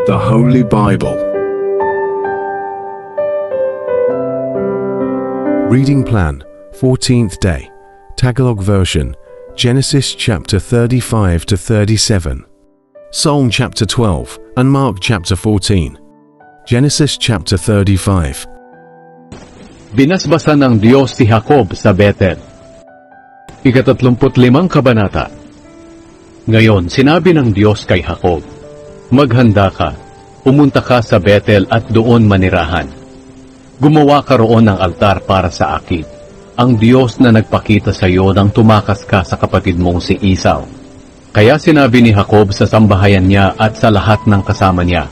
The Holy Bible. Reading Plan, 14th day, Tagalog version, Genesis chapter 35 to 37, Psalm chapter 12, and Mark chapter 14. Genesis chapter 35. Binasbasan ng Diyos si Jacob sa Bethel. 35 kabanata. Ngayon, sinabi ng Diyos kay Jacob, "Maghanda ka, pumunta ka sa Bethel at doon manirahan. Gumawa ka roon ng altar para sa akin, ang Diyos na nagpakita sa iyo nang tumakas ka sa kapatid mong si Esau." Kaya sinabi ni Jacob sa sambahayan niya at sa lahat ng kasama niya,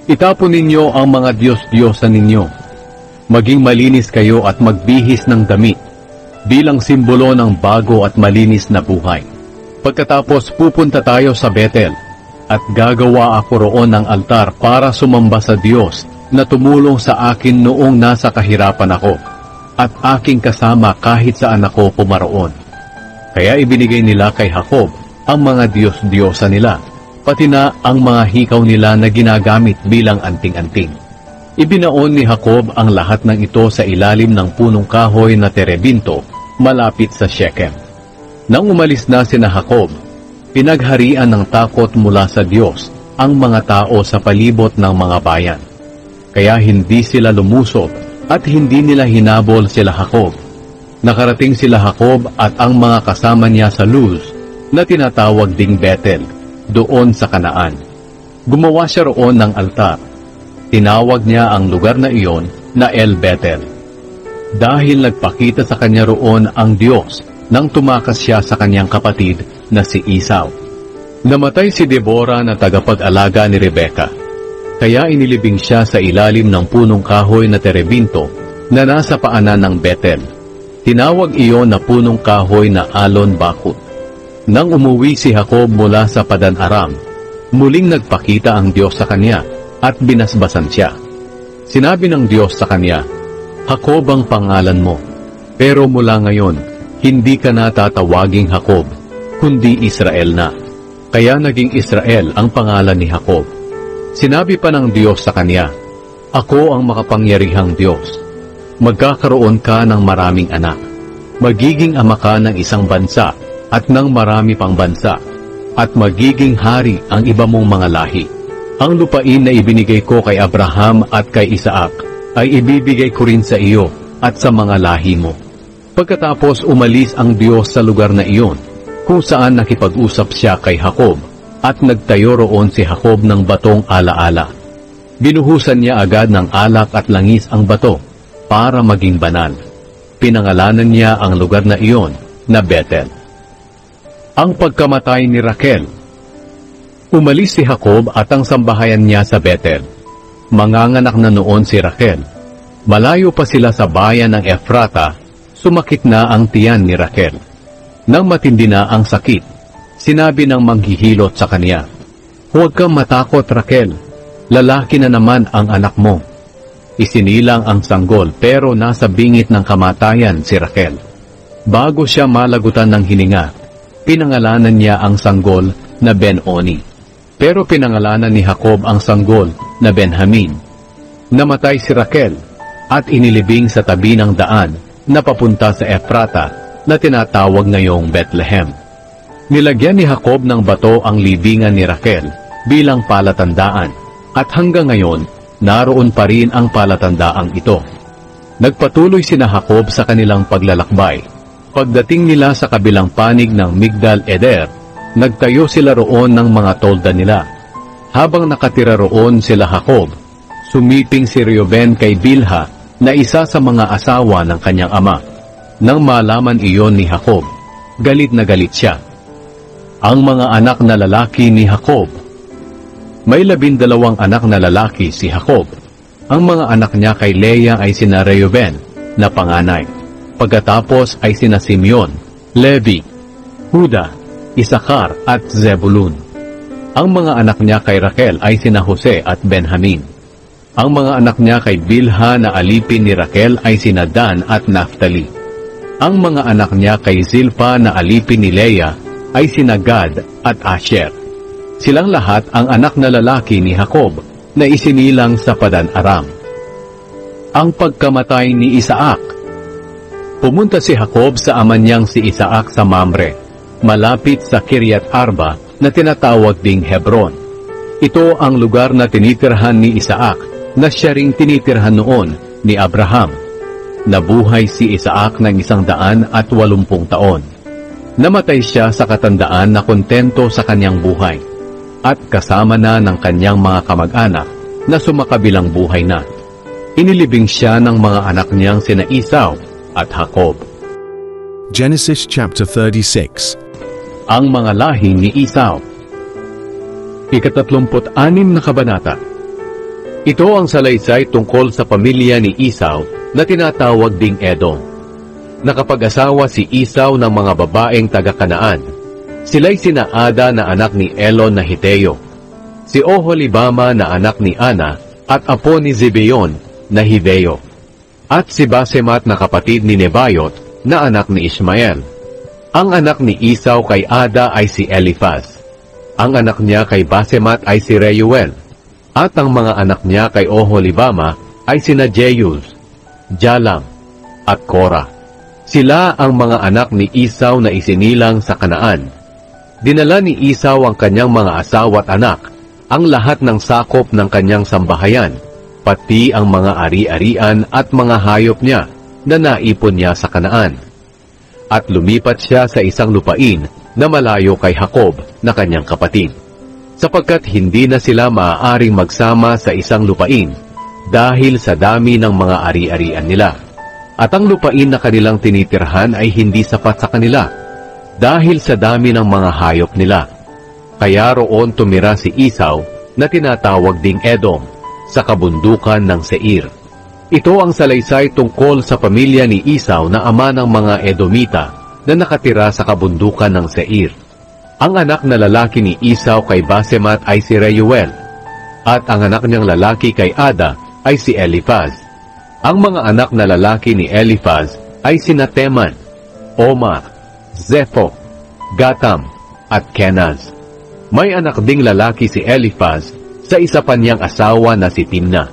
"Itapon ninyo ang mga Diyos-Diyosan ninyo. Maging malinis kayo at magbihis ng damit, bilang simbolo ng bago at malinis na buhay. Pagkatapos pupunta tayo sa Bethel, at gagawa ako roon ng altar para sumamba sa Diyos na tumulong sa akin noong nasa kahirapan ako, at aking kasama kahit saan ako pumaroon." Kaya ibinigay nila kay Jacob ang mga Diyos-Diyosa nila, pati na ang mga hikaw nila na ginagamit bilang anting-anting. Ibinaon ni Jacob ang lahat ng ito sa ilalim ng punong kahoy na terebinto, malapit sa Shechem. Nang umalis na sina Jacob, pinagharian ng takot mula sa Diyos ang mga tao sa palibot ng mga bayan. Kaya hindi sila lumusot at hindi nila hinabol sila Jacob. Nakarating sila Jacob at ang mga kasama niya sa Luz, na tinatawag ding Bethel, doon sa Kanaan. Gumawa siya roon ng altar. Tinawag niya ang lugar na iyon na El Bethel, dahil nagpakita sa kanya roon ang Diyos nang tumakas siya sa kanyang kapatid na si Esau. Namatay si Deborah na tagapag-alaga ni Rebecca, kaya inilibing siya sa ilalim ng punong kahoy na terebinto na nasa paanan ng Bethel. Tinawag iyon na punong kahoy na Alon Bakut. Nang umuwi si Jacob mula sa Padan Aram, muling nagpakita ang Diyos sa kanya at binasbasan siya. Sinabi ng Diyos sa kanya, "Jacob ang pangalan mo, pero mula ngayon, hindi ka na tatawaging Jacob, kundi Israel na." Kaya naging Israel ang pangalan ni Jacob. Sinabi pa ng Diyos sa kanya, "Ako ang makapangyarihang Diyos. Magkakaroon ka ng maraming anak. Magiging ama ka ng isang bansa at ng marami pang bansa, at magiging hari ang iba mong mga lahi. Ang lupain na ibinigay ko kay Abraham at kay Isaac ay ibibigay ko rin sa iyo at sa mga lahi mo." Pagkatapos umalis ang Diyos sa lugar na iyon, kung saan nakipag-usap siya kay Jacob, at nagtayo roon si Jacob ng batong alaala. Binuhusan niya agad ng alak at langis ang bato, para maging banal. Pinangalanan niya ang lugar na iyon na Bethel. Ang pagkamatay ni Raquel. Umalis si Jacob at ang sambahayan niya sa Bethel. Manganganak na noon si Raquel. Malayo pa sila sa bayan ng Ephrata. Sumakit na ang tiyan ni Raquel. Nang matindi na ang sakit, sinabi ng manghihilot sa kanya, "Huwag kang matakot, Raquel. Lalaki na naman ang anak mo." Isinilang ang sanggol pero nasa bingit ng kamatayan si Raquel. Bago siya malagutan ng hininga, pinangalanan niya ang sanggol na Ben-Oni. Pero pinangalanan ni Jacob ang sanggol na Benjamin. Namatay si Raquel at inilibing sa tabi ng daan na papunta sa Ephrata na tinatawag ngayong Bethlehem. Nilagyan ni Jacob ng bato ang libingan ni Raquel bilang palatandaan, at hanggang ngayon, naroon pa rin ang palatandaang ito. Nagpatuloy sina Jacob sa kanilang paglalakbay. Pagdating nila sa kabilang panig ng Migdal Eder, nagtayo sila roon ng mga tolda nila. Habang nakatira roon sila Jacob, sumiping si Reuben kay Bilha, na isa sa mga asawa ng kanyang ama. Nang malaman iyon ni Jacob, galit na galit siya. Ang mga anak na lalaki ni Jacob. May 12 anak na lalaki si Jacob. Ang mga anak niya kay Leah ay sina Reuben na panganay. Pagkatapos ay sina Simeon, Levi, Huda, Isakar at Zebulun. Ang mga anak niya kay Raquel ay sina Jose at Benjamin. Ang mga anak niya kay Bilha na alipin ni Raquel ay sina Dan at Naphtali. Ang mga anak niya kay Zilpa na alipin ni Leah ay sina Gad at Asher. Silang lahat ang anak na lalaki ni Jacob na isinilang sa Padan-aram. Ang pagkamatay ni Isaac. Pumunta si Jacob sa ama niyang si Isaac sa Mamre, malapit sa Kiryat Arba na tinatawag ding Hebron. Ito ang lugar na tinitirhan ni Isaac na siya ring tinitirhan noon ni Abraham. Nabuhay si Isaac ng 180 taon. Namatay siya sa katandaan na kontento sa kanyang buhay at kasama na ng kanyang mga kamag-anak na sumakabilang buhay na. Inilibing siya ng mga anak niyang sina Esau at Jacob. Genesis chapter 36. Ang mga lahi ni Esau. 36 na kabanata. Ito ang salaysay tungkol sa pamilya ni Esau na tinatawag ding Edom. Nakapag-asawa si Esau ng mga babaeng taga-Kanaan. Sila'y sina Ada na anak ni Elon na Hiteo, si Oholibama na anak ni Ana at apo ni Zibeon na Hiveo, at si Basemat na kapatid ni Nebayot na anak ni Ishmael. Ang anak ni Esau kay Ada ay si Eliphaz. Ang anak niya kay Basemat ay si Reuel, at ang mga anak niya kay Oholibama ay sina Jeus, Jalam, at Korah. Sila ang mga anak ni Esau na isinilang sa Kanaan. Dinala ni Esau ang kanyang mga asawa at anak, ang lahat ng sakop ng kanyang sambahayan, pati ang mga ari-arian at mga hayop niya na naipon niya sa Kanaan. At lumipat siya sa isang lupain na malayo kay Jacob na kanyang kapatid, sapagkat hindi na sila maaaring magsama sa isang lupain dahil sa dami ng mga ari-arian nila. At ang lupain na kanilang tinitirhan ay hindi sapat sa kanila dahil sa dami ng mga hayop nila. Kaya roon tumira si Esau na tinatawag ding Edom sa kabundukan ng Seir. Ito ang salaysay tungkol sa pamilya ni Esau na ama ng mga Edomita na nakatira sa kabundukan ng Seir. Ang anak na lalaki ni Esau kay Basemat ay si Reuel, at ang anak niyang lalaki kay Ada ay si Eliphaz. Ang mga anak na lalaki ni Eliphaz ay sina Teman, Omar, Zepho, Gatam, at Kenaz. May anak ding lalaki si Eliphaz sa isa pa niyang asawa na si Timna.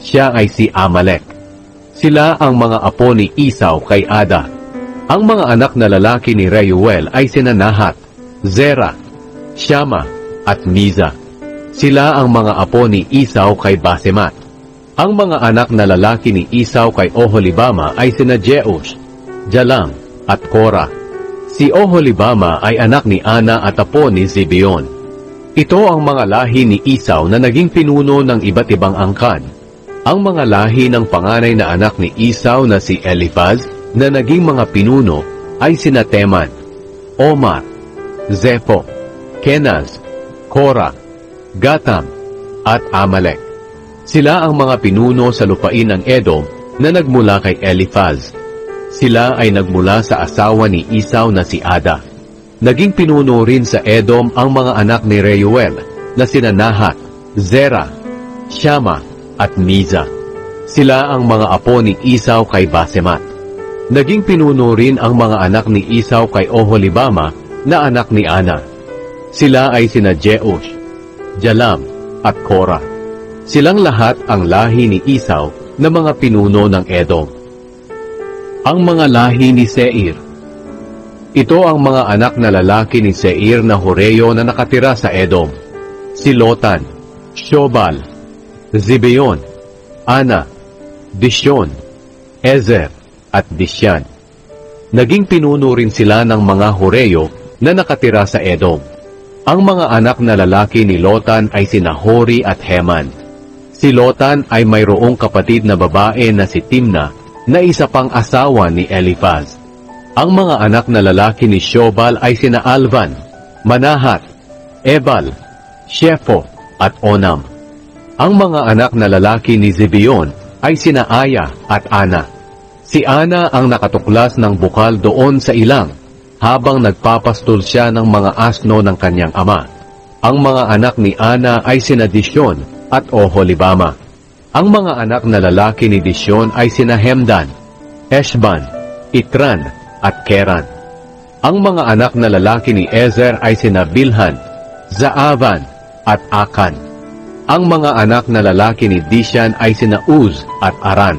Siya ay si Amalek. Sila ang mga apo ni Esau kay Ada. Ang mga anak na lalaki ni Reuel ay sina Nahat, Zerah, Shama, at Miza. Sila ang mga apo ni Esau kay Basemat. Ang mga anak na lalaki ni Esau kay Oholibama ay sina Jeus, Jalam, at Korah. Si Oholibama ay anak ni Ana at apo ni Zibeon. Ito ang mga lahi ni Esau na naging pinuno ng iba't ibang angkan. Ang mga lahi ng panganay na anak ni Esau na si Eliphaz na naging mga pinuno ay sina Teman, Omar, Zepho, Kenaz, Korah, Gatam, at Amalek. Sila ang mga pinuno sa lupain ng Edom na nagmula kay Eliphaz. Sila ay nagmula sa asawa ni Esau na si Ada. Naging pinuno rin sa Edom ang mga anak ni Reuel na sina Nahat, Zerah, Shama, at Miza. Sila ang mga apo ni Esau kay Basemat. Naging pinuno rin ang mga anak ni Esau kay Oholibama na anak ni Ana. Sila ay sina Jeus, Jalam, at Korah. Silang lahat ang lahi ni Esau na mga pinuno ng Edom. Ang mga lahi ni Seir. Ito ang mga anak na lalaki ni Seir na Horeo na nakatira sa Edom. Si Lotan, Shobal, Zibeon, Ana, Dishon, Ezer, at Dishan. Naging pinuno rin sila ng mga Horeo na nakatira sa Edom. Ang mga anak na lalaki ni Lotan ay sina Hori at Heman. Si Lotan ay mayroong kapatid na babae na si Timna na isa pang asawa ni Eliphaz. Ang mga anak na lalaki ni Shobal ay sina Alvan, Manahat, Ebal, Shepho, at Onam. Ang mga anak na lalaki ni Zibeon ay sina Aya at Ana. Si Ana ang nakatuklas ng bukal doon sa ilang habang nagpapastol siya ng mga asno ng kanyang ama. Ang mga anak ni Ana ay sina Dishon at Oholibama. Ang mga anak na lalaki ni Dishon ay sina Hemdan, Eshban, Itran, at Keran. Ang mga anak na lalaki ni Ezer ay sina Bilhan, Zaavan, at Akan. Ang mga anak na lalaki ni Dishan ay sina Uz at Aran.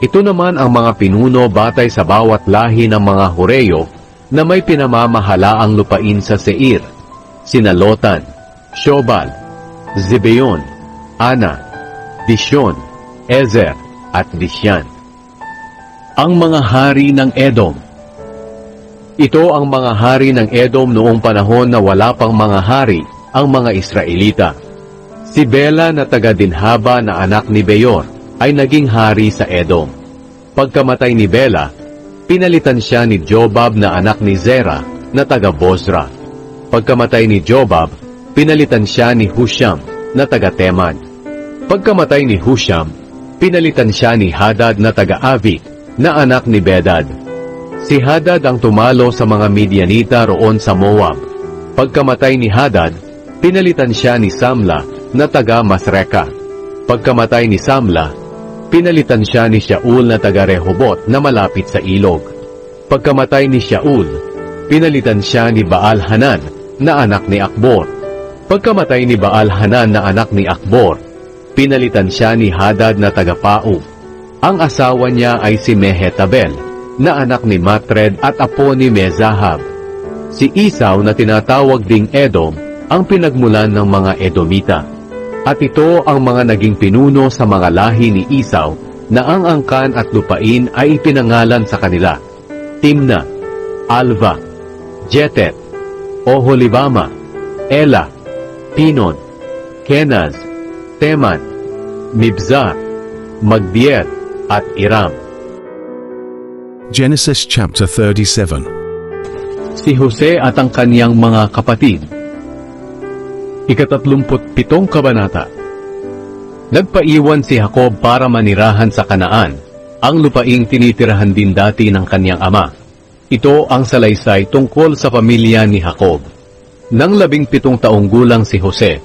Ito naman ang mga pinuno batay sa bawat lahi ng mga Horeyo na may pinamamahalaang lupain sa Seir, sina Lotan, Shobal, Zibeon, Ana, Dishon, Ezer, at Dishan. Ang mga hari ng Edom. Ito ang mga hari ng Edom noong panahon na wala pang mga hari ang mga Israelita. Si Bela na taga-Dinhaba na anak ni Beor ay naging hari sa Edom. Pagkamatay ni Bela, pinalitan siya ni Jobab na anak ni Zerah na taga-Bozrah. Pagkamatay ni Jobab, pinalitan siya ni Husham na taga-Teman. Pagkamatay ni Husham, pinalitan siya ni Hadad na taga-Avik na anak ni Bedad. Si Hadad ang tumalo sa mga Midianita roon sa Moab. Pagkamatay ni Hadad, pinalitan siya ni Samla na taga-Masreka. Pagkamatay ni Samla, pinalitan siya ni Shaul na taga-Rehobot na malapit sa ilog. Pagkamatay ni Shaul, pinalitan siya ni Baal-Hanan na anak ni Akbor. Pagkamatay ni Baal-Hanan na anak ni Akbor, pinalitan siya ni Hadad na taga-Pau. Ang asawa niya ay si Mehetabel na anak ni Matred at apo ni Mezahab. Si Esau na tinatawag ding Edom ang pinagmulan ng mga Edomita. At ito ang mga naging pinuno sa mga lahi ni Esau na ang angkan at lupain ay ipinangalan sa kanila: Timna, Alva, Jetet, Oholibama, Ela, Pinon, Kenaz, Teman, Mibzar, Magdiel, at Iram. Genesis chapter 37. Si Jose at ang kaniyang mga kapatid. 37 kabanata. Nagpaiwan si Jacob para manirahan sa Kanaan, ang lupaing tinitirahan din dati ng kaniyang ama. Ito ang salaysay tungkol sa pamilya ni Jacob. Nang 17 taong gulang si Jose,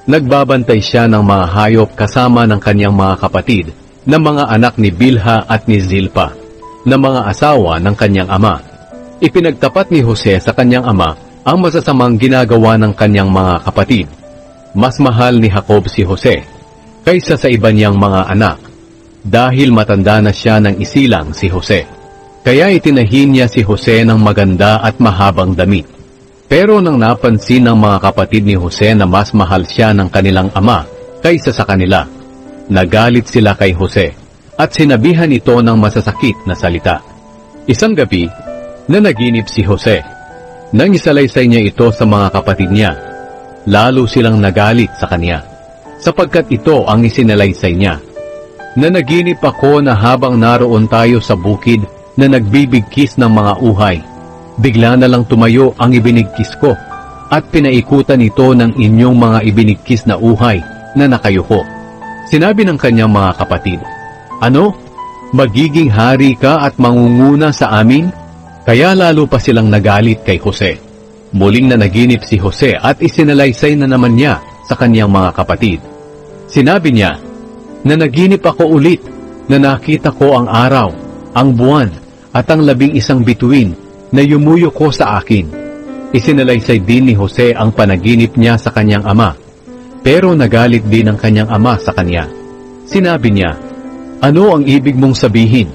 nagbabantay siya ng mga hayop kasama ng kaniyang mga kapatid na mga anak ni Bilha at ni Zilpa, na mga asawa ng kaniyang ama. Ipinagtapat ni Jose sa kaniyang ama ang masasamang ginagawa ng kaniyang mga kapatid. Mas mahal ni Jacob si Jose kaysa sa iba niyang mga anak, dahil matanda na siya ng isilang si Jose. Kaya itinahin niya si Jose ng maganda at mahabang damit. Pero nang napansin ng mga kapatid ni Jose na mas mahal siya ng kanilang ama kaysa sa kanila, nagalit sila kay Jose at sinabihan ito ng masasakit na salita. Isang gabi, nanaginip si Jose. Nang isalaysay niya ito sa mga kapatid niya, lalo silang nagalit sa kanya, sapagkat ito ang isinalaysay niya. Nanaginip ako na habang naroon tayo sa bukid na nagbibigkis ng mga uhay, bigla na lang tumayo ang ibinigkis ko at pinaikutan ito ng inyong mga ibinigkis na uhay na nakayuko. Sinabi ng kanyang mga kapatid, "Ano? Magiging hari ka at mangunguna sa amin?" Kaya lalo pa silang nagalit kay Jose. Muling nanaginip si Jose at isinalaysay na naman niya sa kanyang mga kapatid. Sinabi niya, "Nanaginip ako ulit na nakita ko ang araw, ang buwan, at ang 11 bituin na yumuyo ko sa akin." Isinalaysay din ni Jose ang panaginip niya sa kanyang ama, pero nagalit din ang kanyang ama sa kanya. Sinabi niya, "Ano ang ibig mong sabihin?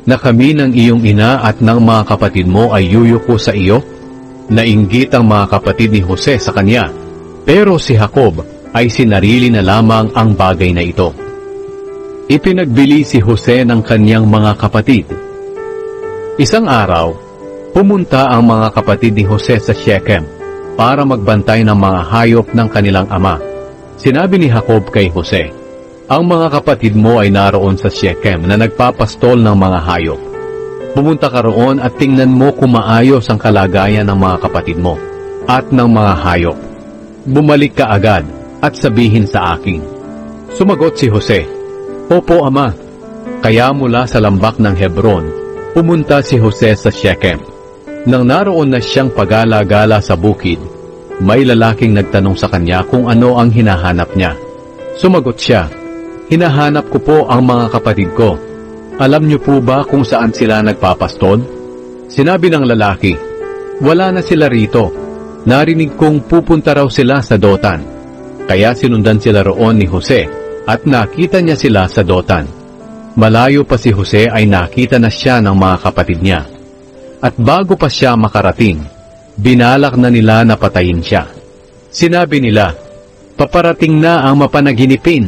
Na kami ng iyong ina at ng mga kapatid mo ay yuyuko sa iyo?" Nainggit ang mga kapatid ni Jose sa kanya, pero si Jacob ay sinarili na lamang ang bagay na ito. Ipinagbili si Jose ng kanyang mga kapatid. Isang araw, pumunta ang mga kapatid ni Jose sa Shechem para magbantay ng mga hayop ng kanilang ama. Sinabi ni Jacob kay Jose, "Ang mga kapatid mo ay naroon sa Shechem na nagpapastol ng mga hayop. Pumunta ka roon at tingnan mo kung maayos ang kalagayan ng mga kapatid mo at ng mga hayop. Bumalik ka agad at sabihin sa akin." Sumagot si Jose, "Opo, ama." Kaya mula sa lambak ng Hebron, pumunta si Jose sa Shechem. Nang naroon na siyang pagala-gala sa bukid, may lalaking nagtanong sa kanya kung ano ang hinahanap niya. Sumagot siya, "Hinahanap ko po ang mga kapatid ko. Alam niyo po ba kung saan sila nagpapastol?" Sinabi ng lalaki, "Wala na sila rito. narinig kong pupunta raw sila sa Dotan. Kaya sinundan sila roon ni Jose at nakita niya sila sa Dotan. Malayo pa si Jose ay nakita na siya ng mga kapatid niya. At bago pa siya makarating, binalak na nila na patayin siya. Sinabi nila, "Paparating na ang mapanaginipin.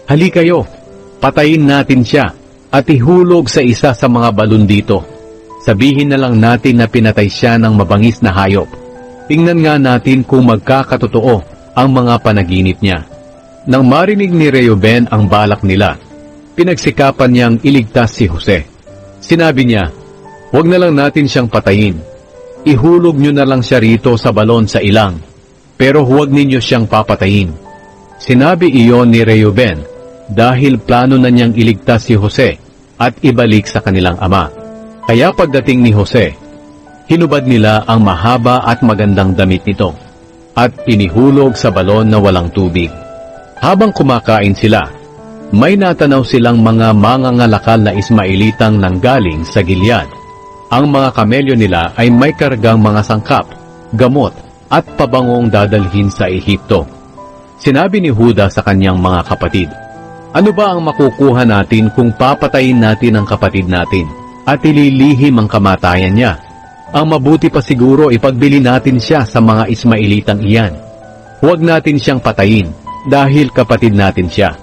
Hali kayo, patayin natin siya at ihulog sa isa sa mga balon dito. Sabihin na lang natin na pinatay siya ng mabangis na hayop. Tingnan nga natin kung magkakatotoo ang mga panaginip niya." Nang marinig ni Reuben ang balak nila, pinagsikapan niyang iligtas si Jose. Sinabi niya, "Huwag na lang natin siyang patayin. Ihulog niyo na lang siya rito sa balon sa ilang, pero huwag ninyo siyang papatayin." Sinabi iyon ni Reuben dahil plano na niyang iligtas si Jose at ibalik sa kanilang ama. Kaya pagdating ni Jose, hinubad nila ang mahaba at magandang damit nito at inihulog sa balon na walang tubig. Habang kumakain sila, may natanaw silang mga mangangalakal na Ismailitang nanggaling sa Gilead. Ang mga kamelyo nila ay may kargang mga sangkap, gamot, at pabangong dadalhin sa Ehipto. Sinabi ni Juda sa kanyang mga kapatid, "Ano ba ang makukuha natin kung papatayin natin ang kapatid natin at ililihim ang kamatayan niya? Ang mabuti pa siguro ipagbili natin siya sa mga Ismailitang iyan. Huwag natin siyang patayin dahil kapatid natin siya."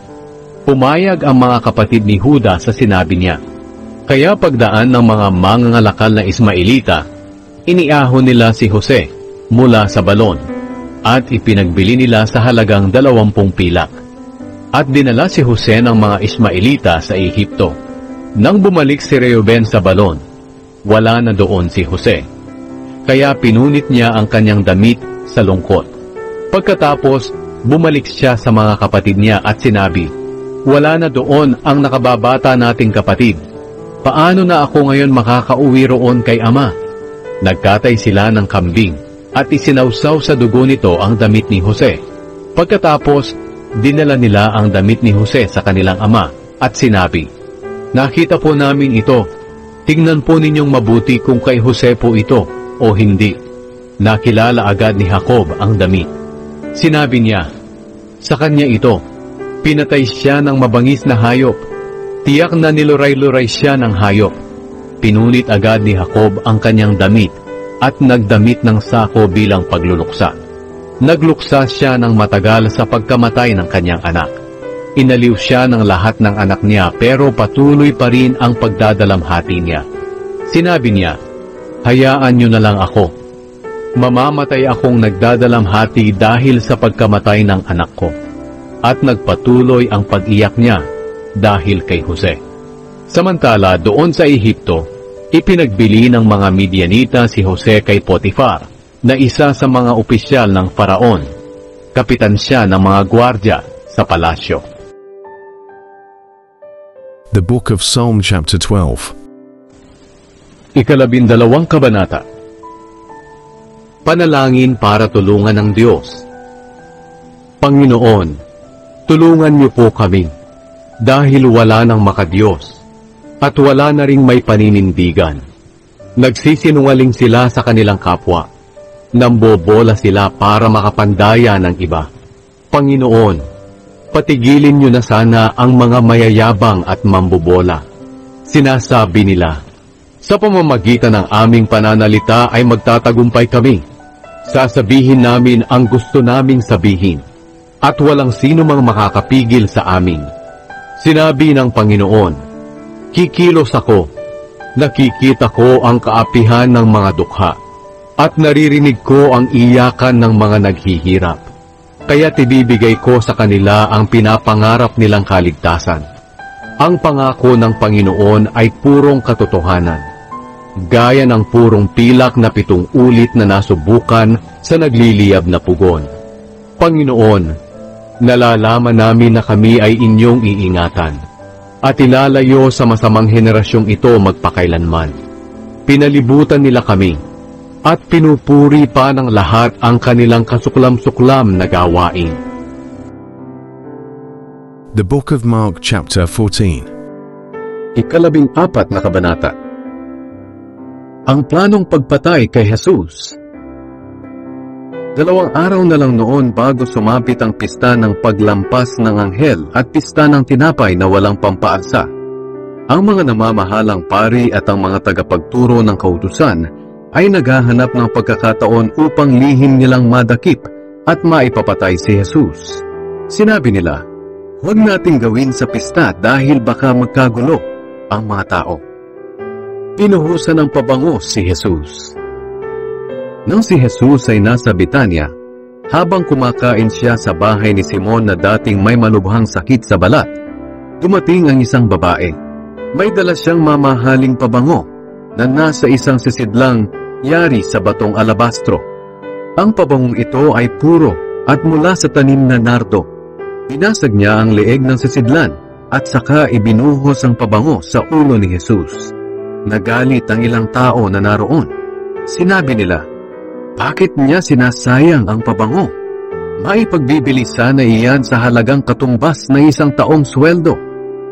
Pumayag ang mga kapatid ni Juda sa sinabi niya. Kaya pagdaan ng mga mangangalakal na Ismailita, iniahon nila si Jose mula sa balon at ipinagbili nila sa halagang 20 pilak. At dinala si Jose ng mga Ismailita sa Ehipto. Nang bumalik si Reuben sa balon, wala na doon si Jose. Kaya pinunit niya ang kanyang damit sa lungkot. Pagkatapos, bumalik siya sa mga kapatid niya at sinabi, "Wala na doon ang nakababata nating kapatid. Paano na ako ngayon makakauwi roon kay ama?" Nagkatay sila ng kambing at isinawsaw sa dugo nito ang damit ni Jose. Pagkatapos, dinala nila ang damit ni Jose sa kanilang ama at sinabi, "Nakita po namin ito. Tingnan po ninyong mabuti kung kay Jose po ito o hindi." Nakilala agad ni Jacob ang damit. Sinabi niya, "Sa kanya ito. Pinatay siya ng mabangis na hayop. Tiyak na niluray-luray siya ng hayop." Pinunit agad ni Jacob ang kanyang damit at nagdamit ng sako bilang pagluluksa. Nagluksa siya ng matagal sa pagkamatay ng kanyang anak. Inaliw siya ng lahat ng anak niya pero patuloy pa rin ang pagdadalamhati niya. Sinabi niya, "Hayaan niyo na lang ako. Mamamatay akong nagdadalamhati dahil sa pagkamatay ng anak ko." At nagpatuloy ang pag-iyak niya dahil kay Jose. Samantala doon sa Ehipto, ipinagbili ng mga Midianita si Jose kay Potifar, na isa sa mga opisyal ng Faraon. Kapitan siya ng mga gwardya sa palasyo. The Book of Psalm chapter 12. 12 kabanata. Panalangin para tulungan ng Diyos. Panginoon, tulungan niyo po kami, dahil wala nang makadiyos, at wala na ring may paninindigan. Nagsisinungaling sila sa kanilang kapwa, nambobola sila para makapandaya ng iba. Panginoon, patigilin niyo na sana ang mga mayayabang at mambobola. Sinasabi nila, "Sa pamamagitan ng aming pananalita ay magtatagumpay kami. Sasabihin namin ang gusto naming sabihin, at walang sino mang makakapigil sa amin." Sinabi ng Panginoon, "Kikilos ako, nakikita ko ang kaapihan ng mga dukha, at naririnig ko ang iyakan ng mga naghihirap. Kaya ibibigay ko sa kanila ang pinapangarap nilang kaligtasan. Ang pangako ng Panginoon ay purong katotohanan, gaya ng purong pilak na 7 ulit na nasubukan sa nagliliyab na pugon. Panginoon, nalalaman namin na kami ay inyong iingatan, at ilalayo sa masamang henerasyong ito magpakailanman. Pinalibutan nila kami, at pinupuri pa ng lahat ang kanilang kasuklam-suklam na gawain." The Book of Mark chapter 14. 14 na kabanata. Ang planong pagpatay kay Jesus. 2 araw na lang noon bago sumapit ang pista ng paglampas ng anghel at pista ng tinapay na walang pampaasa. Ang mga namamahalang pari at ang mga tagapagturo ng kautusan ay naghahanap ng pagkakataon upang lihim nilang madakip at maipapatay si Jesus. Sinabi nila, "Huwag nating gawin sa pista dahil baka magkagulo ang mga tao." Pinuhusan ng pabango si Jesus. Nang si Jesus ay nasa Betania, habang kumakain siya sa bahay ni Simon na dating may malubhang sakit sa balat, dumating ang isang babae. May dala siyang mamahaling pabango na nasa isang sisidlang yari sa batong alabastro. Ang pabangong ito ay puro at mula sa tanim na nardo. Binasag niya ang leeg ng sisidlan at saka ibinuhos ang pabango sa ulo ni Jesus. Nagalit ang ilang tao na naroon. Sinabi nila, "Bakit niya sinasayang ang pabango? Maipagbibili sana iyan sa halagang katumbas na 1 taong sweldo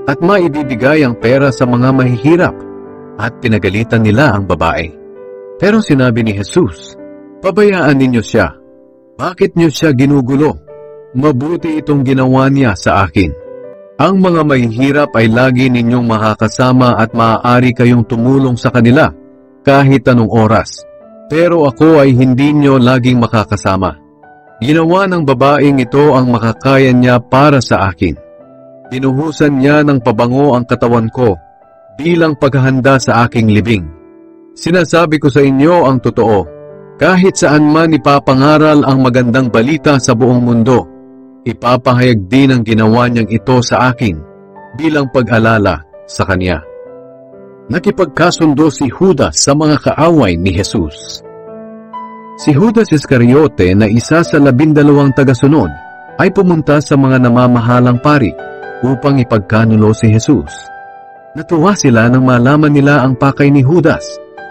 at maibibigay ang pera sa mga mahihirap." At pinagalitan nila ang babae. Pero sinabi ni Jesus, "Pabayaan ninyo siya. Bakit niyo siya ginugulo? Mabuti itong ginawa niya sa akin. Ang mga mahihirap ay lagi ninyong makakasama at maaari kayong tumulong sa kanila kahit anong oras. Pero ako ay hindi niyo laging makakasama. Ginawa ng babaeng ito ang makakaya niya para sa akin. Binuhusan niya ng pabango ang katawan ko bilang paghahanda sa aking libing. Sinasabi ko sa inyo ang totoo, kahit saan man ipapangaral ang magandang balita sa buong mundo, ipapahayag din ang ginawa niyang ito sa akin bilang pag-alala sa kanya." Nakipagkasundo si Judas sa mga kaaway ni Jesus. Si Judas Iscariote na isa sa 12 tagasunod ay pumunta sa mga namamahalang pari upang ipagkanulo si Jesus. Natuwa sila nang malaman nila ang pakay ni Judas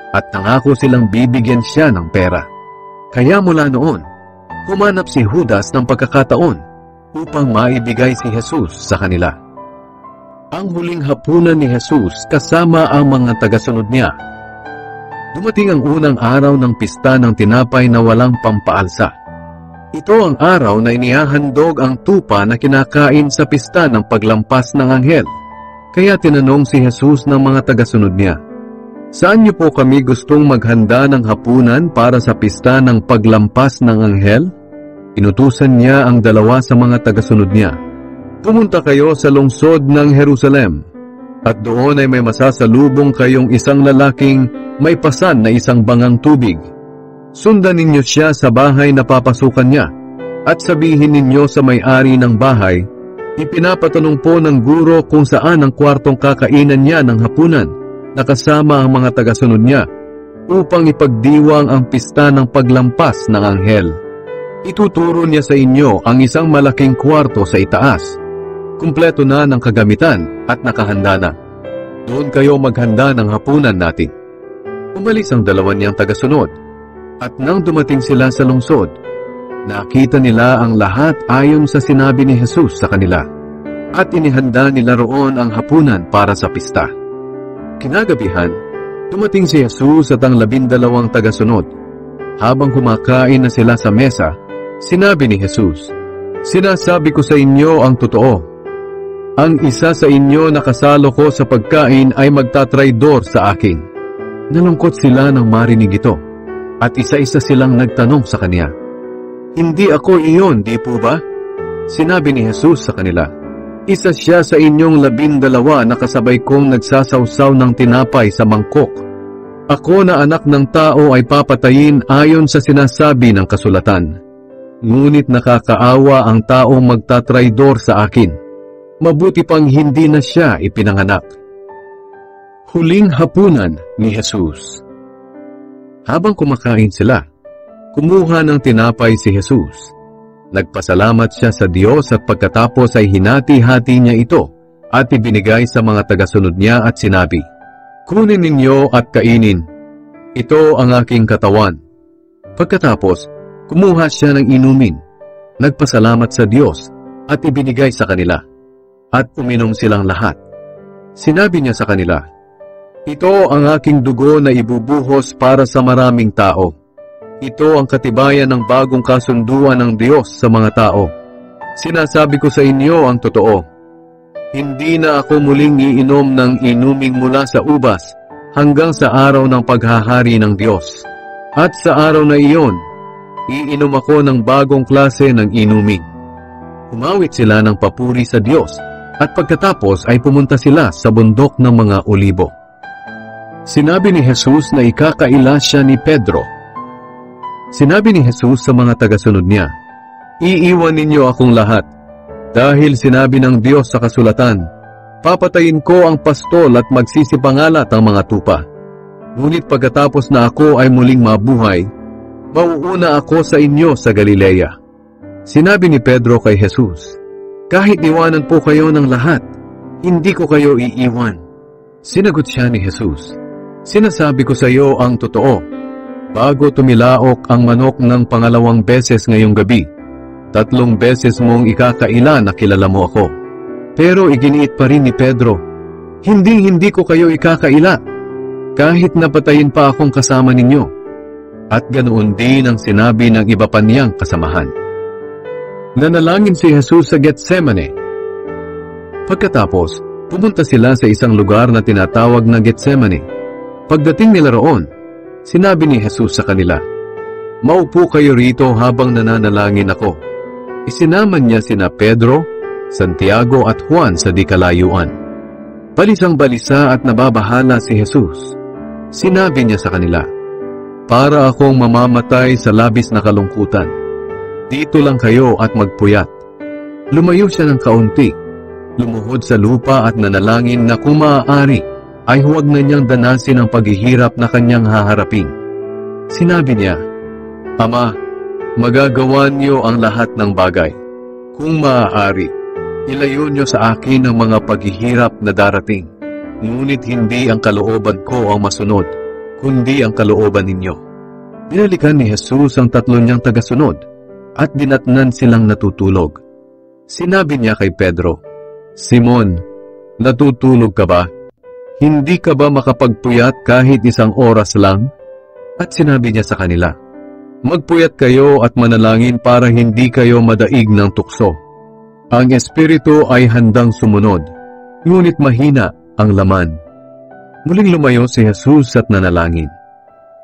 at nangako silang bibigyan siya ng pera. Kaya mula noon, humanap si Judas ng pagkakataon upang maibigay si Jesus sa kanila. Ang huling hapunan ni Jesus kasama ang mga tagasunod niya. Dumating ang unang araw ng pista ng tinapay na walang pampaalsa. Ito ang araw na inihahandog ang tupa na kinakain sa pista ng paglampas ng anghel. Kaya tinanong si Jesus ng mga tagasunod niya, "Saan niyo po kami gustong maghanda ng hapunan para sa pista ng paglampas ng anghel?" Inutusan niya ang 2 sa mga tagasunod niya, "Pumunta kayo sa lungsod ng Jerusalem, at doon ay may masasalubong kayong isang lalaking may pasan na 1 bangang tubig. Sundan ninyo siya sa bahay na papasukan niya, at sabihin ninyo sa may-ari ng bahay, ipinapatanong po ng guro kung saan ang kwartong kakainan niya ng hapunan, na kasama ang mga tagasunod niya, upang ipagdiwang ang pista ng paglampas ng anghel. Ituturo niya sa inyo ang isang malaking kwarto sa itaas. Kumpleto na ng kagamitan at nakahanda na. Doon kayo maghanda ng hapunan natin." Umalis ang 2 niyang tagasunod, at nang dumating sila sa lungsod, nakita nila ang lahat ayon sa sinabi ni Jesus sa kanila, at inihanda nila roon ang hapunan para sa pista. Kinagabihan, dumating si Jesus at ang 12 tagasunod. Habang kumakain na sila sa mesa, sinabi ni Jesus, "Sinasabi ko sa inyo ang totoo. Ang isa sa inyo na kasalo ko sa pagkain ay magtatraidor sa akin." Nalungkot sila nang marinig ito, at isa-isa silang nagtanong sa kanya, "Hindi ako iyon, di po ba?" Sinabi ni Jesus sa kanila, "Isa siya sa inyong 12 na kasabay kong nagsasawsaw ng tinapay sa mangkok. Ako na anak ng tao ay papatayin ayon sa sinasabi ng kasulatan. Ngunit nakakaawa ang taong magtatraidor sa akin. Mabuti pang hindi na siya ipinanganak." Huling hapunan ni Jesus. Habang kumakain sila, kumuha ng tinapay si Jesus. Nagpasalamat siya sa Diyos at pagkatapos ay hinati-hati niya ito at ibinigay sa mga tagasunod niya at sinabi, "Kunin ninyo at kainin. Ito ang aking katawan." Pagkatapos, kumuha siya ng inumin, nagpasalamat sa Diyos at ibinigay sa kanila, at uminom silang lahat. Sinabi niya sa kanila, "Ito ang aking dugo na ibubuhos para sa maraming tao. Ito ang katibayan ng bagong kasunduan ng Diyos sa mga tao. Sinasabi ko sa inyo ang totoo. Hindi na ako muling iinom ng inuming mula sa ubas hanggang sa araw ng paghahari ng Diyos. At sa araw na iyon, iinom ako ng bagong klase ng inuming. Humawit sila ng papuri sa Diyos at pagkatapos ay pumunta sila sa bundok ng mga olibo. Sinabi ni Jesus na ikakaila siya ni Pedro. Sinabi ni Jesus sa mga tagasunod niya, "Iiwan ninyo akong lahat, dahil sinabi ng Diyos sa kasulatan, papatayin ko ang pastol at magsisipangalat ang mga tupa. Ngunit pagkatapos na ako ay muling mabuhay, mauuna ako sa inyo sa Galilea." Sinabi ni Pedro kay Jesus, "Kahit iwanan po kayo ng lahat, hindi ko kayo iiwan." Sinagot siya ni Jesus, "Sinasabi ko sa iyo ang totoo, bago tumilaok ang manok ng pangalawang beses ngayong gabi, 3 beses mong ikakaila na kilala mo ako." Pero iginiit pa rin ni Pedro, Hindi ko kayo ikakaila, kahit napatayin pa akong kasama ninyo." At ganoon din ang sinabi ng iba pa niyang kasamahan. Nanalangin si Jesus sa Getsemane. Pagkatapos, pumunta sila sa isang lugar na tinatawag na Getsemane. Pagdating nila roon, sinabi ni Jesus sa kanila, "Maupo kayo rito habang nananalangin ako." Isinaman niya sina Pedro, Santiago at Juan sa di kalayuan. Balisang-balisa at nababahala si Jesus. Sinabi niya sa kanila, "Para akong mamamatay sa labis na kalungkutan. Dito lang kayo at magpuyat." Lumayo siya ng kaunti, lumuhod sa lupa at nanalangin na kung maaari ay huwag na niyang danasin ang paghihirap na kanyang haharapin. Sinabi niya, "Ama, magagawa niyo ang lahat ng bagay. Kung maaari, ilayo niyo sa akin ang mga paghihirap na darating. Ngunit hindi ang kalooban ko ang masunod, kundi ang kalooban ninyo." Binalikan ni Jesus ang 3 niyang tagasunod at dinatnan silang natutulog. Sinabi niya kay Pedro, "Simon, natutulog ka ba? Hindi ka ba makapagpuyat kahit 1 oras lang?" At sinabi niya sa kanila, "Magpuyat kayo at manalangin para hindi kayo madaig ng tukso. Ang espiritu ay handang sumunod, ngunit mahina ang laman." Muling lumayo si Jesus at nanalangin.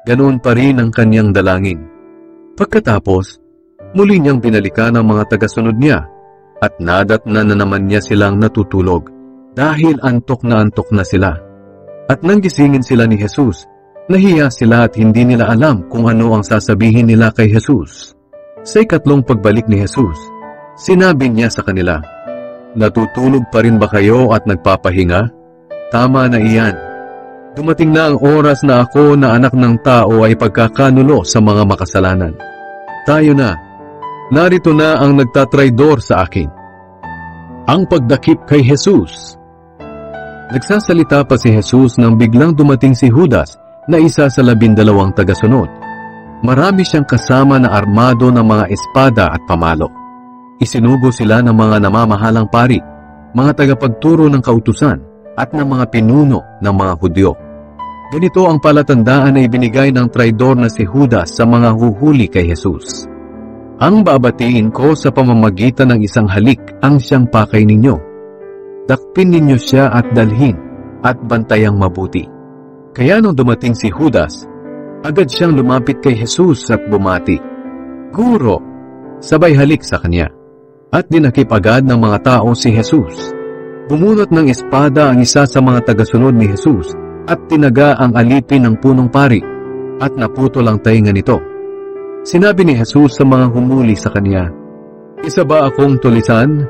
Ganoon pa rin ang kanyang dalangin. Pagkatapos, muli niyang binalikan ang mga tagasunod niya at nadatnan na naman niya silang natutulog dahil antok na sila. At nang gisingin sila ni Jesus, nahiya sila at hindi nila alam kung ano ang sasabihin nila kay Jesus. Sa ikatlong pagbalik ni Jesus, sinabi niya sa kanila, "Natutulog pa rin ba kayo at nagpapahinga? Tama na iyan. Dumating na ang oras na ako na anak ng tao ay pagkakanulo sa mga makasalanan. Tayo na. Narito na ang nagtatraidor sa akin." Ang pagdakip kay Jesus. Nagsasalita pa si Jesus nang biglang dumating si Judas na isa sa 12 tagasunod. Marami siyang kasama na armado ng mga espada at pamalo. Isinugo sila ng mga namamahalang pari, mga tagapagturo ng kautusan, at ng mga pinuno ng mga Hudyo. Ganito ang palatandaan na ibinigay ng traidor na si Judas sa mga huhuli kay Jesus. "Ang babatiin ko sa pamamagitan ng isang halik ang siyang pakay ninyo. Dakpin ninyo siya at dalhin, at bantayang mabuti." Kaya nung dumating si Judas, agad siyang lumapit kay Jesus at bumati, "Guro!" Sabay halik sa kanya. At dinakip agad ng mga tao si Jesus. Bumunot ng espada ang isa sa mga tagasunod ni Jesus at tinaga ang alipin ng punong pari at naputol ang tainga nito. Sinabi ni Jesus sa mga humuli sa kanya, "Isa ba akong tulisan?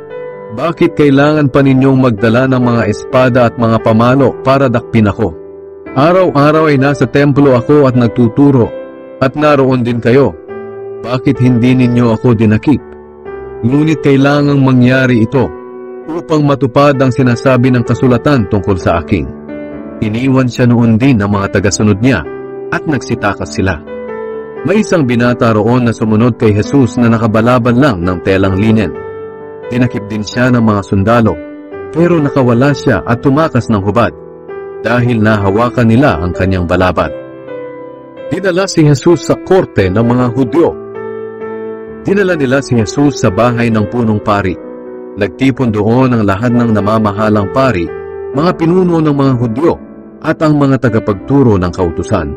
Bakit kailangan pa ninyong magdala ng mga espada at mga pamalo para dakpin ako? Araw-araw ay nasa templo ako at nagtuturo, at naroon din kayo. Bakit hindi ninyo ako dinakip? Ngunit kailangang mangyari ito upang matupad ang sinasabi ng kasulatan tungkol sa akin." Iniwan siya noon din ng mga tagasunod niya at nagsitakas sila. May isang binata roon na sumunod kay Jesus na nakabalaban lang ng telang linen. Dinakip din siya ng mga sundalo, pero nakawala siya at tumakas ng hubad dahil nahawakan nila ang kanyang balabad. Dinala si Jesus sa korte ng mga Hudyo. Dinala nila si Jesus sa bahay ng punong pari. Nagtipon doon ang lahat ng namamahalang pari, mga pinuno ng mga Hudyo, at ang mga tagapagturo ng kautusan.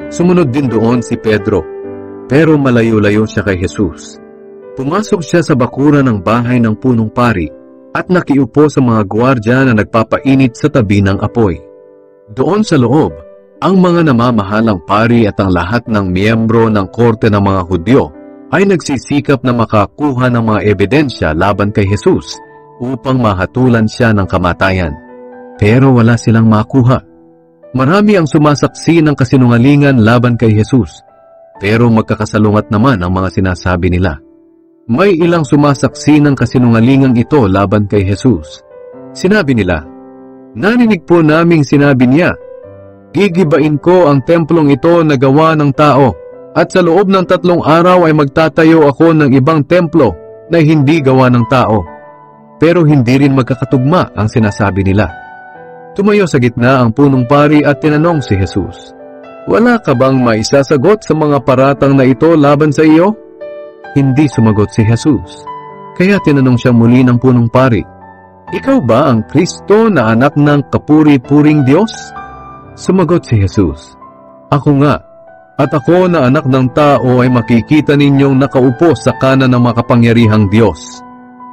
Sumunod din doon si Pedro, pero malayo-layo siya kay Jesus. Pumasok siya sa bakuran ng bahay ng punong pari at nakiupo sa mga gwardya na nagpapainit sa tabi ng apoy. Doon sa loob, ang mga namamahalang pari at ang lahat ng miyembro ng korte ng mga Hudyo ay nagsisikap na makakuha ng mga ebidensya laban kay Jesus upang mahatulan siya ng kamatayan. Pero wala silang makuha. Marami ang sumasaksi ng kasinungalingan laban kay Jesus, pero magkakasalungat naman ang mga sinasabi nila. May ilang sumasaksi ng kasinungalingang ito laban kay Jesus. Sinabi nila, "Narinig po naming sinabi niya, gigibain ko ang templong ito na gawa ng tao, at sa loob ng 3 araw ay magtatayo ako ng ibang templo na hindi gawa ng tao." Pero hindi rin magkakatugma ang sinasabi nila. Tumayo sa gitna ang punong pari at tinanong si Jesus, "Wala ka bang maisasagot sa mga paratang na ito laban sa iyo?" Hindi sumagot si Jesus. Kaya tinanong siya muli ng punong pari, "Ikaw ba ang Kristo na anak ng kapuri-puring Diyos?" Sumagot si Jesus, "Ako nga, at ako na anak ng tao ay makikita ninyong nakaupo sa kanan ng makapangyarihang Diyos.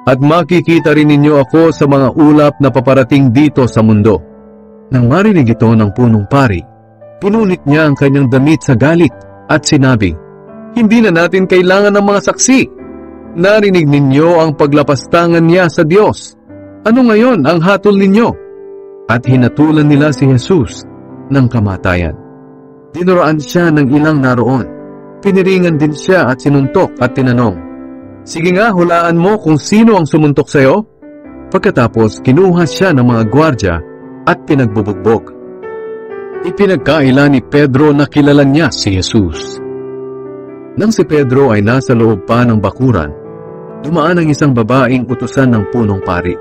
At makikita rin ninyo ako sa mga ulap na paparating dito sa mundo." Nang marinig ito ng punong pari, pinunit niya ang kanyang damit sa galit at sinabi, "Hindi na natin kailangan ng mga saksi. Narinig ninyo ang paglapastangan niya sa Diyos. Ano ngayon ang hatol ninyo?" At hinatulan nila si Jesus ng kamatayan. Dinuraan siya ng ilang naroon. Piniringan din siya at sinuntok at tinanong, "Sige nga, hulaan mo kung sino ang sumuntok sa iyo?" Pagkatapos, kinuha siya ng mga gwardya at pinagbubugbog. Ipinagkaila ni Pedro na kilala niya si Jesus. Nang si Pedro ay nasa loob pa ng bakuran, dumaan ang isang babaeng utusan ng punong pari.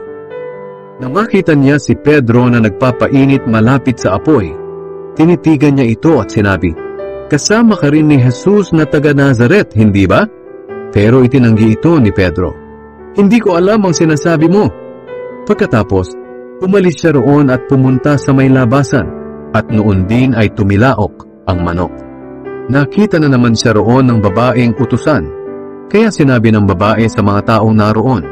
Nang makita niya si Pedro na nagpapainit malapit sa apoy, tinitigan niya ito at sinabi, "Kasama ka rin ni Jesus na taga Nazaret, hindi ba?" Pero itinanggi ito ni Pedro. "Hindi ko alam ang sinasabi mo." Pagkatapos, umalis siya roon at pumunta sa may labasan, at noon din ay tumilaok ang manok. Nakita na naman siya roon ng babaeng utusan, kaya sinabi ng babae sa mga taong naroon,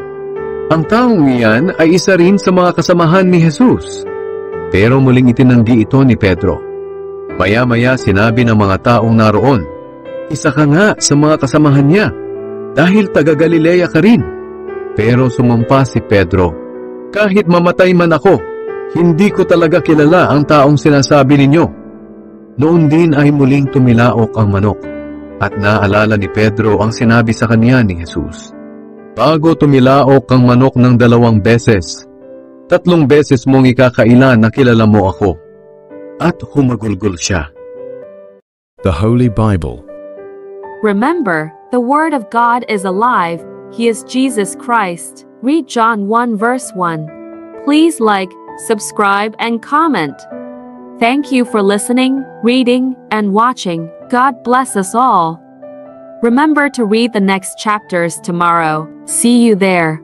"Ang taong iyan ay isa rin sa mga kasamahan ni Jesus." Pero muling itinanggi ito ni Pedro. Maya-maya sinabi ng mga taong naroon, "Isa ka nga sa mga kasamahan niya, dahil taga Galilea ka rin." Pero sumampa si Pedro, "Kahit mamatay man ako, hindi ko talaga kilala ang taong sinasabi ninyo." Noon din ay muling tumilaok ang manok, at naalala ni Pedro ang sinabi sa kanya ni Jesus. "Bago tumilaok ang manok ng 2 beses, 3 beses mong ikakaila na kilala mo ako." At humagulgol siya. The Holy Bible. Remember, the Word of God is alive. He is Jesus Christ. Read John 1 verse 1. Please like, subscribe, and comment. Thank you for listening, reading, and watching. God bless us all. Remember to read the next chapters tomorrow. See you there.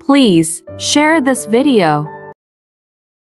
Please share this video.